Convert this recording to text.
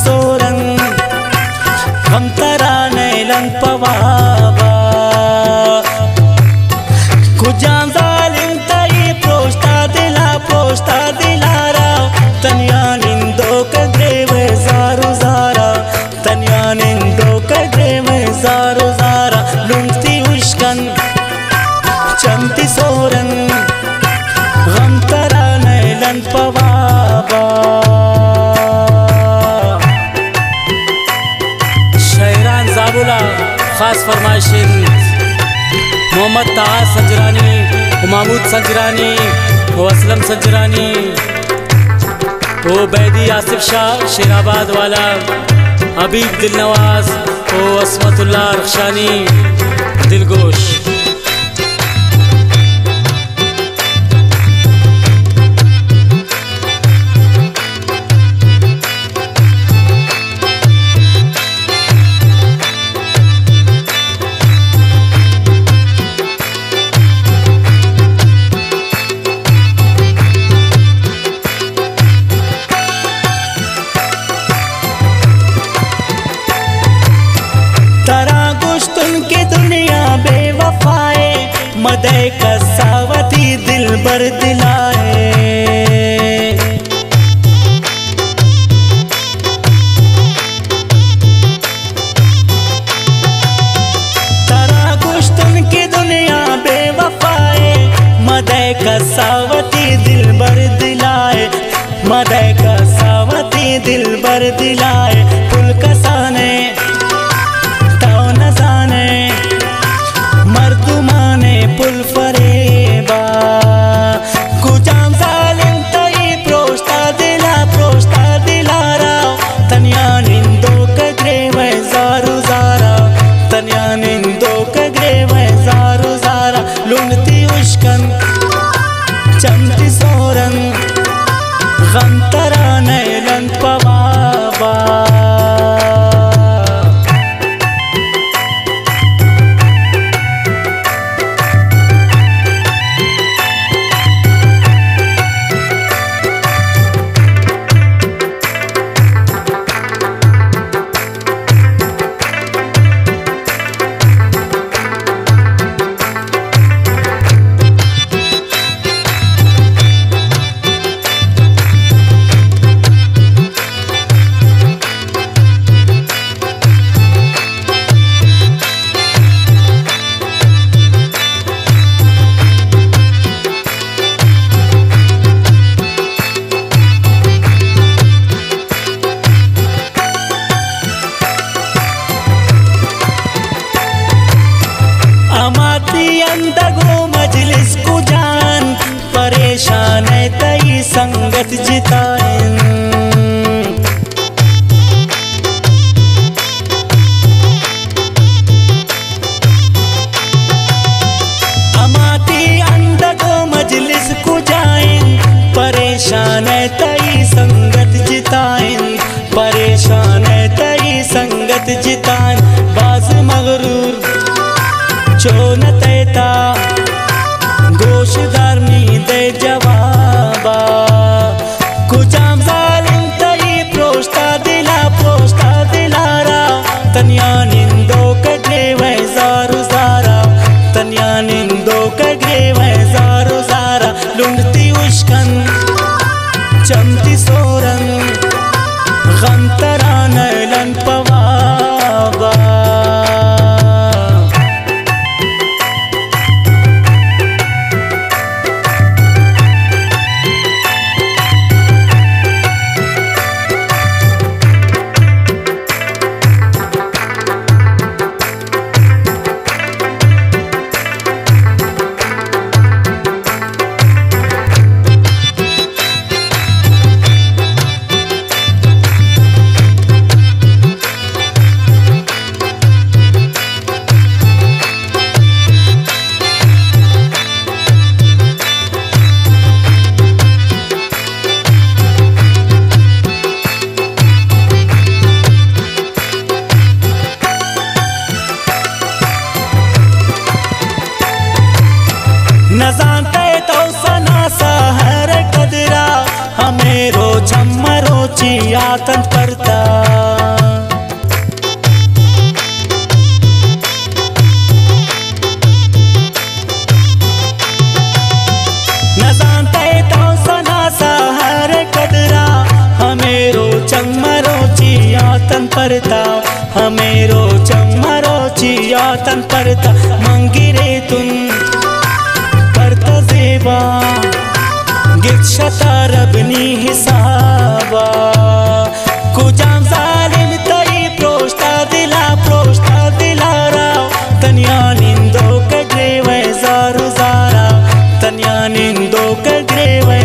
सोरन हम तरा नैलन पवाबा कुजान जालिम तई प्रोस्ता दिलारा तनिया निंदो कद्रेवे जारू जारा तनिया निंदो कद्रेवे जारू जारा लुंगती उश्कन चमती सोरन हम तरा नैलन पवाबा। शायरान जाबुला खास फरमाइशिन मोहम्मद ताहा सजरानी, महमूद सजरानी, असलम सजरानी, बैदी आसिफ शाह शेराबाद वाला, हबीब दिलनवाज, असमतुल्लाह रखशानी दिलगोश। की दुनिया बेवफाए मदे कसावती दिल बर दिलाए तरा गुश्तन की दुनिया बेवफाए मदे कसावती दिल बर दिलाए मदे कसावती दिल बर दिलाए पुल कसाने मर्दुमाने पुल फरेबा कुजाम जालिम तई प्रोस्ता दिलारा तनिया निंदो कग्रे वै जारू जारा तनिया निंदो कग्रे वै जारू जारा लुंगती उश्कन चमती सोरन गम तरा नैलन पवाबा। अंदगो मजलिस को जान परेशान है तई संगत जिताएं अमाती अंदगो मजलिस को जाएं परेशान है तई संगत जिताएं परेशान है तई संगत जिताएं बाज मगरूर चोन तैता गोशदार में दे जवाबा कुजाम जालिम तई प्रोस्ता दिलारा तनिया निंदो कग्रे वै जारू जारा तनिया निंदो कग्रे वै जारू जारा लुंगती उश्कन चमती सोरन गम तरा नैलन पवाबा। तन परता हमेरो चम्मरो चिया तन परता मंगिरे तुन परता जेबा गिक्षता रबनी हिसाबा कुजाम जालिम तई प्रोष्टा दिला राव तनिया निंदो कग्रे वै जारू जारा तनिया निंदो कग्रे वै